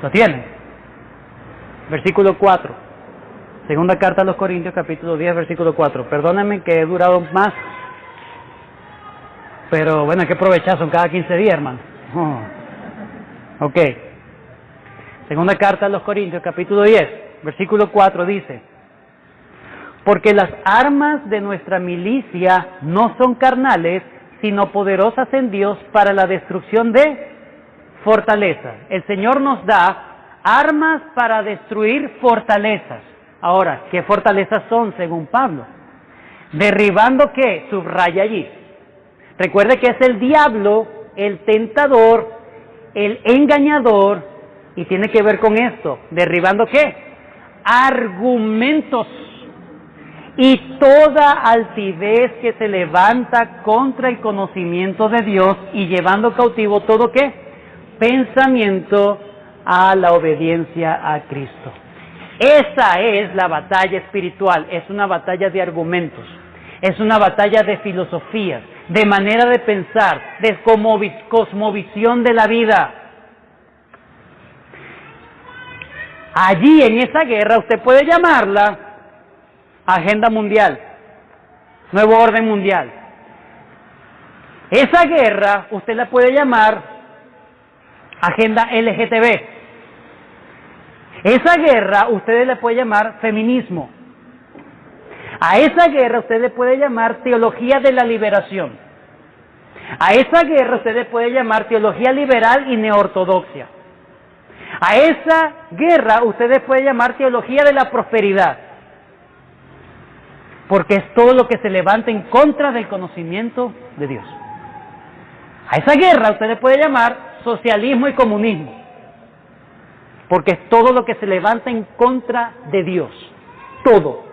¿Lo tienen? Versículo 4. Segunda carta a los Corintios, capítulo 10, versículo 4. Perdónenme que he durado más, pero bueno, hay que aprovechar, son cada 15 días, hermano. Ok. Segunda carta a los Corintios, capítulo 10, versículo 4 dice: porque las armas de nuestra milicia no son carnales, sino poderosas en Dios para la destrucción de fortalezas. El Señor nos da armas para destruir fortalezas. Ahora, ¿qué fortalezas son según Pablo? Derribando, ¿qué? Subraya allí. Recuerde que es el diablo, el tentador, el engañador, Y tiene que ver con esto, derribando ¿qué? Argumentos y toda altivez que se levanta contra el conocimiento de Dios y llevando cautivo todo ¿qué? Pensamiento a la obediencia a Cristo. Esa es la batalla espiritual, es una batalla de argumentos, es una batalla de filosofías, de manera de pensar, de cosmovisión de la vida. Allí en esa guerra usted puede llamarla agenda mundial, nuevo orden mundial. Esa guerra usted la puede llamar agenda LGTB. Esa guerra usted le puede llamar feminismo. A esa guerra usted le puede llamar teología de la liberación. A esa guerra usted le puede llamar teología liberal y neortodoxia. A esa guerra usted le puede llamar teología de la prosperidad. Porque es todo lo que se levanta en contra del conocimiento de Dios. A esa guerra usted le puede llamar socialismo y comunismo. Porque es todo lo que se levanta en contra de Dios. Todo.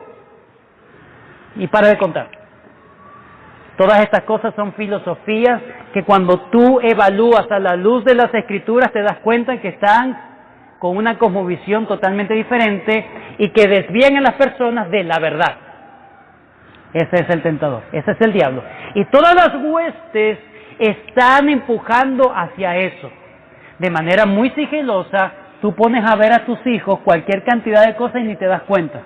Y para de contar. Todas estas cosas son filosofías que cuando tú evalúas a la luz de las Escrituras te das cuenta que están con una cosmovisión totalmente diferente y que desvían a las personas de la verdad. Ese es el tentador, ese es el diablo. Y todas las huestes están empujando hacia eso. De manera muy sigilosa, tú pones a ver a tus hijos cualquier cantidad de cosas y ni te das cuenta.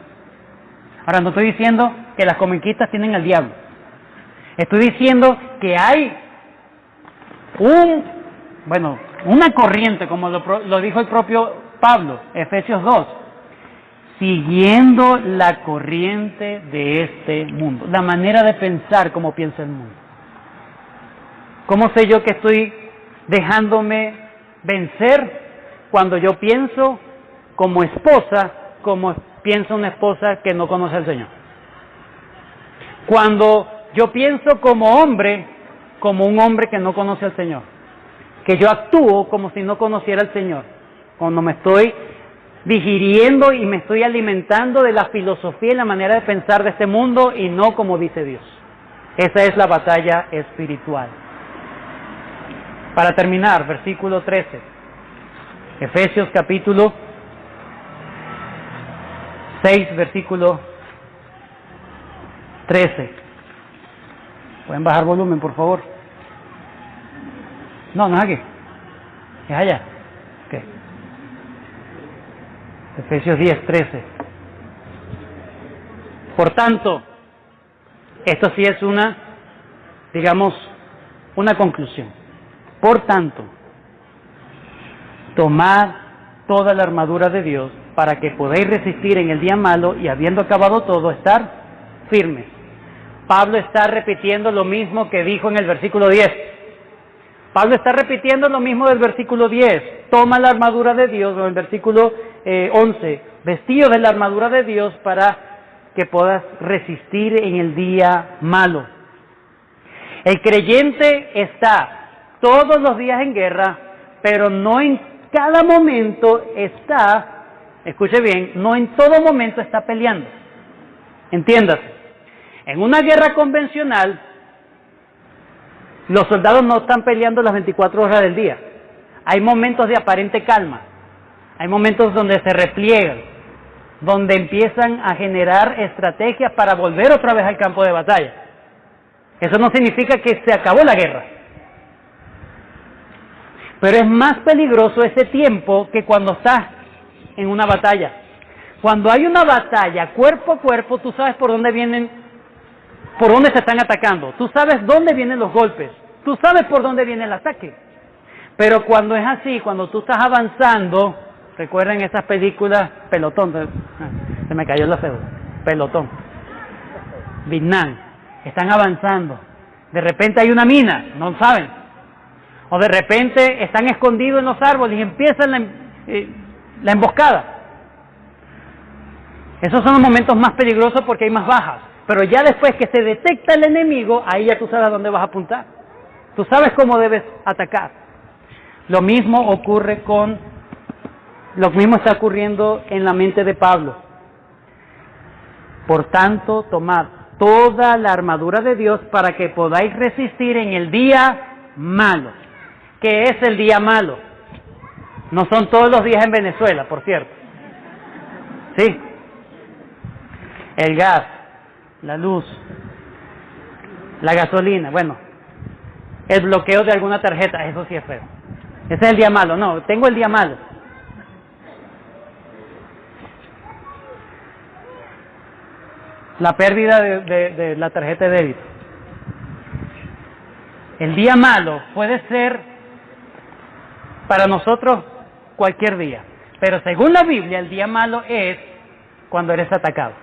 Ahora, no estoy diciendo que las comiquitas tienen al diablo. Estoy diciendo que hay una corriente, como lo dijo el propio Pablo, Efesios 2, siguiendo la corriente de este mundo, la manera de pensar como piensa el mundo. ¿Cómo sé yo que estoy dejándome vencer cuando yo pienso como esposa, como piensa una esposa que no conoce al Señor? Cuando yo pienso como hombre, como un hombre que no conoce al Señor. Que yo actúo como si no conociera al Señor. Cuando me estoy digiriendo y me estoy alimentando de la filosofía y la manera de pensar de este mundo y no como dice Dios. Esa es la batalla espiritual. Para terminar, versículo 13. Efesios capítulo 6, versículo 13. ¿Pueden bajar volumen, por favor? No es aquí. Es allá. Okay. Efesios 10, 13. Por tanto, esto sí es una conclusión. Por tanto, tomad toda la armadura de Dios para que podáis resistir en el día malo y habiendo acabado todo, estar firmes. Pablo está repitiendo lo mismo que dijo en el versículo 10. Pablo está repitiendo lo mismo del versículo 10. Toma la armadura de Dios, o el versículo 11. Vestido de la armadura de Dios para que puedas resistir en el día malo. El creyente está todos los días en guerra, pero no en cada momento está, escuche bien, no en todo momento está peleando. Entiéndase. En una guerra convencional, los soldados no están peleando las 24 horas del día. Hay momentos de aparente calma. Hay momentos donde se repliegan, donde empiezan a generar estrategias para volver otra vez al campo de batalla. Eso no significa que se acabó la guerra. Pero es más peligroso ese tiempo que cuando estás en una batalla. Cuando hay una batalla cuerpo a cuerpo, tú sabes por dónde se están atacando. Tú sabes dónde vienen los golpes. Tú sabes por dónde viene el ataque. Pero cuando es así, cuando tú estás avanzando, recuerden esas películas, Pelotón, se me cayó la cédula, Pelotón, Vietnam, están avanzando. De repente hay una mina, no saben. O de repente están escondidos en los árboles y empiezan la emboscada. Esos son los momentos más peligrosos porque hay más bajas. Pero ya después que se detecta el enemigo, ahí ya tú sabes a dónde vas a apuntar. Tú sabes cómo debes atacar. Lo mismo ocurre con Lo mismo está ocurriendo en la mente de Pablo. Por tanto, tomad toda la armadura de Dios para que podáis resistir en el día malo. ¿Qué es el día malo? No son todos los días en Venezuela, por cierto. Sí. El gas, la luz, la gasolina, bueno, el bloqueo de alguna tarjeta, eso sí es feo. Ese es el día malo. No, tengo el día malo. La pérdida de la tarjeta de débito. El día malo puede ser para nosotros cualquier día, pero según la Biblia el día malo es cuando eres atacado,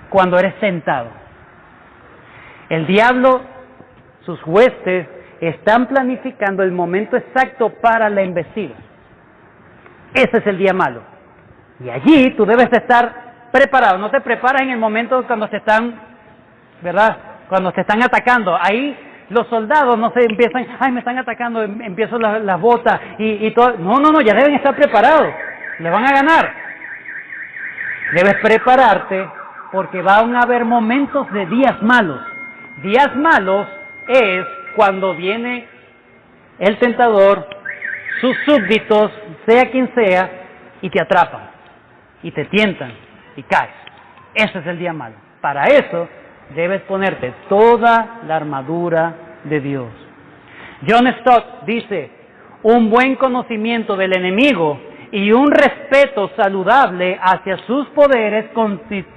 cuando eres tentado. El diablo, sus huestes, están planificando el momento exacto para la embestida. Ese es el día malo. Y allí tú debes de estar preparado. No te preparas en el momento cuando se están, ¿verdad? Cuando se están atacando. Ahí los soldados no se empiezan, ay, me están atacando, empiezo las botas y todo. No, ya deben estar preparados. Le van a ganar. Debes prepararte porque van a haber momentos de días malos. Días malos es cuando viene el tentador, sus súbditos, sea quien sea, y te atrapan, y te tientan, y caes. Ese es el día malo. Para eso debes ponerte toda la armadura de Dios. John Stott dice, un buen conocimiento del enemigo y un respeto saludable hacia sus poderes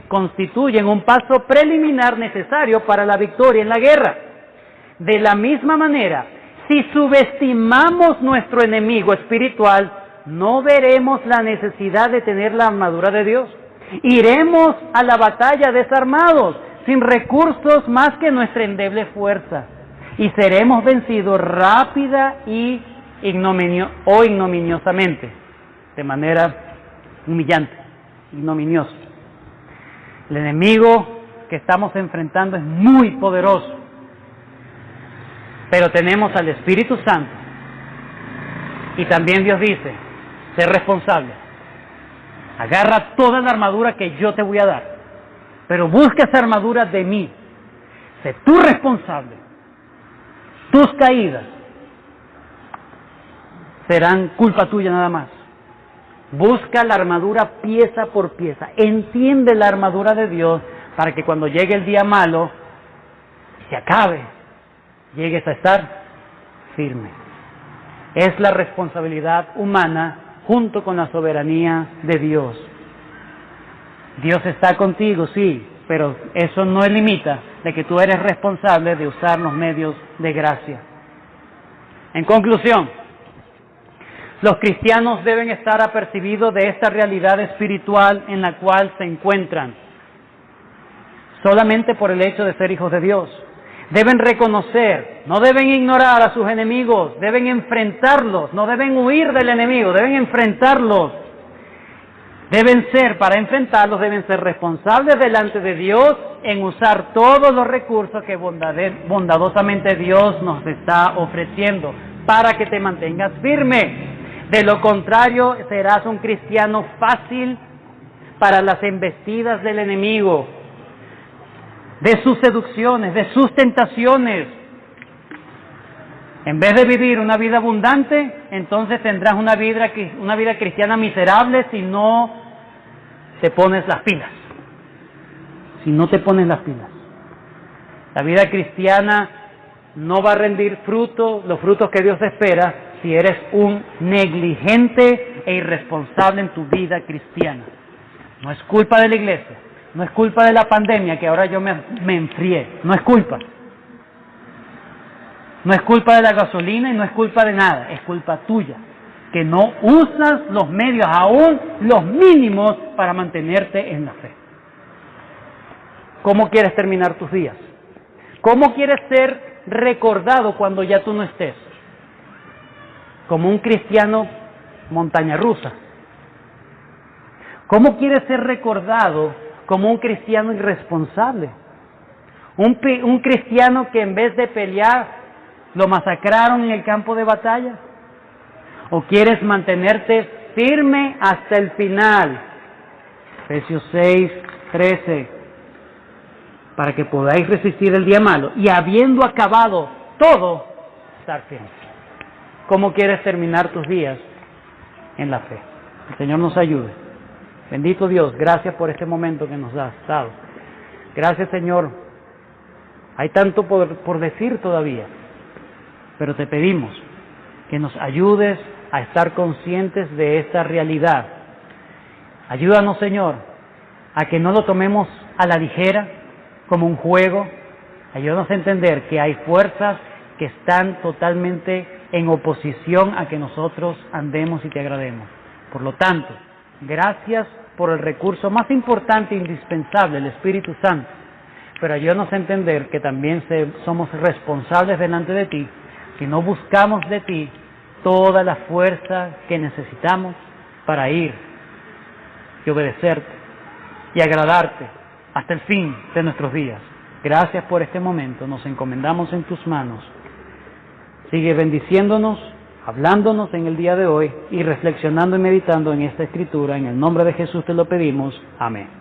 constituyen un paso preliminar necesario para la victoria en la guerra. De la misma manera, si subestimamos nuestro enemigo espiritual, no veremos la necesidad de tener la armadura de Dios. Iremos a la batalla desarmados, sin recursos más que nuestra endeble fuerza, y seremos vencidos rápida y ignominiosamente, de manera humillante, ignominiosa. El enemigo que estamos enfrentando es muy poderoso, pero tenemos al Espíritu Santo, y también Dios dice, sé responsable, agarra toda la armadura que yo te voy a dar, pero busca esa armadura de mí, sé tú responsable, tus caídas serán culpa tuya nada más. Busca la armadura pieza por pieza, entiende la armadura de Dios para que cuando llegue el día malo, se acabe, llegues a estar firme. Es la responsabilidad humana junto con la soberanía de Dios. Dios está contigo, sí, pero eso no limita de que tú eres responsable de usar los medios de gracia. En conclusión, los cristianos deben estar apercibidos de esta realidad espiritual en la cual se encuentran, solamente por el hecho de ser hijos de Dios. Deben reconocer, no deben ignorar a sus enemigos, deben enfrentarlos, no deben huir del enemigo, deben enfrentarlos. Para enfrentarlos, deben ser responsables delante de Dios en usar todos los recursos que bondadosamente Dios nos está ofreciendo para que te mantengas firme. De lo contrario, serás un cristiano fácil para las embestidas del enemigo, de sus seducciones, de sus tentaciones. En vez de vivir una vida abundante, entonces tendrás una vida cristiana miserable si no te pones las pilas. Si no te pones las pilas. La vida cristiana no va a rendir los frutos que Dios espera, si eres un negligente e irresponsable en tu vida cristiana. No es culpa de la iglesia, no es culpa de la pandemia que ahora yo me enfrié, no es culpa. No es culpa de la gasolina y no es culpa de nada, es culpa tuya, que no usas los medios, aún los mínimos, para mantenerte en la fe. ¿Cómo quieres terminar tus días? ¿Cómo quieres ser recordado cuando ya tú no estés? Como un cristiano montaña rusa. ¿Cómo quieres ser recordado como un cristiano irresponsable? Un cristiano que en vez de pelear lo masacraron en el campo de batalla. ¿O quieres mantenerte firme hasta el final. Efesios 6:13, para que podáis resistir el día malo y habiendo acabado todo, estar firmes. ¿Cómo quieres terminar tus días? En la fe. El Señor nos ayude. Bendito Dios, gracias por este momento que nos has dado. Gracias, Señor. Hay tanto por decir todavía, pero te pedimos que nos ayudes a estar conscientes de esta realidad. Ayúdanos, Señor, a que no lo tomemos a la ligera, como un juego. Ayúdanos a entender que hay fuerzas que están totalmente en oposición a que nosotros andemos y te agrademos. Por lo tanto, gracias por el recurso más importante e indispensable, el Espíritu Santo. Pero ayúdanos a entender que también somos responsables delante de ti, que no buscamos de ti toda la fuerza que necesitamos para ir y obedecerte y agradarte hasta el fin de nuestros días. Gracias por este momento, nos encomendamos en tus manos. Sigue bendiciéndonos, hablándonos en el día de hoy y reflexionando y meditando en esta Escritura. En el nombre de Jesús te lo pedimos. Amén.